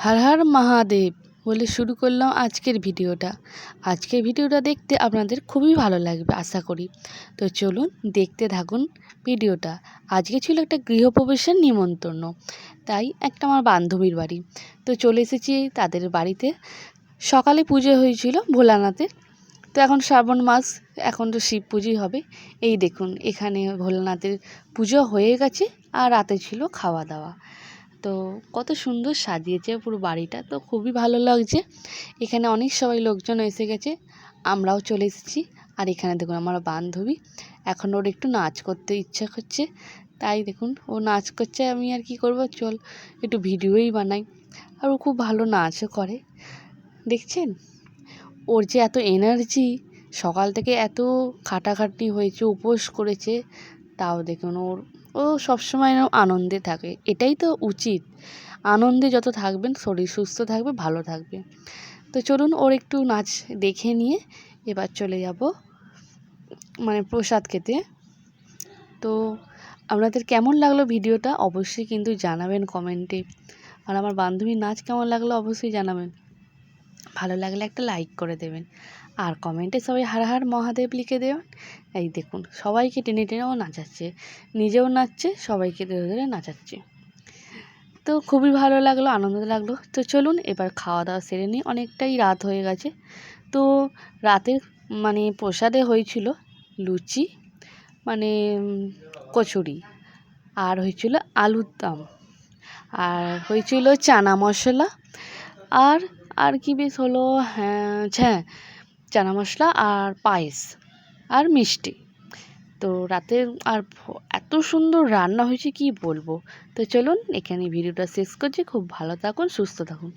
হর হর মহাদেব বলে শুরু করলাম আজকের ভিডিওটা। আজকের ভিডিওটা দেখতে আপনাদের খুবই ভালো লাগবে আশা করি। তো চলুন দেখতে থাকুন ভিডিওটা। আজকে ছিল একটা গৃহপ্রবেশের নিমন্ত্রণ, তাই একটা আমার বান্ধবীর বাড়ি। তো চলে এসেছি তাদের বাড়িতে। সকালে পুজো হয়েছিল ভোলানাথের। তো এখন শ্রাবণ মাস, এখন তো শিব পুজোই হবে। এই দেখুন এখানে ভোলানাথের পুজো হয়ে গেছে আর রাতে ছিল খাওয়া দাওয়া। তো কত সুন্দর সাজিয়েছে পুরো বাড়িটা, তো খুবই ভালো লাগছে। এখানে অনেক সবাই লোকজন এসে গেছে, আমরাও চলে এসেছি। আর এখানে দেখুন আমার বান্ধবী, এখন ওর একটু নাচ করতে ইচ্ছা করছে, তাই দেখুন ও নাচ করছে। আমি আর কি করব, চল একটু ভিডিওই বানাই। আর ও খুব ভালো নাচও করে, দেখছেন ওর যে এত এনার্জি। সকাল থেকে এত খাটাখাটনি হয়েছে, উপোস করেছে, তাও দেখুন ও সবসময় আনন্দে থাকে। এটাই তো উচিত, আনন্দে যত থাকবেন শরীর সুস্থ থাকবে, ভালো থাকবে। তো চলুন ওর একটু নাচ দেখে নিয়ে এবার চলে যাব প্রসাদ খেতে। তো আপনাদের কেমন লাগলো ভিডিওটা অবশ্যই কিন্তু জানাবেন কমেন্টে। আর আমার বান্ধবীর নাচ কেমন লাগলো অবশ্যই জানাবেন। ভালো লাগলে একটা লাইক করে দেবেন, আর কমেন্টে সবাই হর হর মহাদেব লিখে দেবেন। এই দেখুন সবাইকে টেনে টেনেও নাচাচ্ছে, নিজেও নাচছে, সবাইকে ধরে ধরে নাচাচ্ছে। তো খুবই ভালো লাগলো, আনন্দ লাগলো। তো চলুন এবার খাওয়া দাওয়া সেরে নিই, অনেকটাই রাত হয়ে গেছে। তো রাতের প্রসাদে হয়েছিল লুচি, কচুরি, আর হয়েছিল আলুর দম, আর হয়েছিল চানা মশলা, আর আর কি বেশ হলো, হ্যাঁ চানা মশলা আর পায়েস আর মিষ্টি। তো রাতের আর এত সুন্দর রান্না হয়েছে কি বলবো। তো চলুন এখানে ভিডিওটা শেষ করছি। খুব ভালো থাকুন, সুস্থ থাকুন।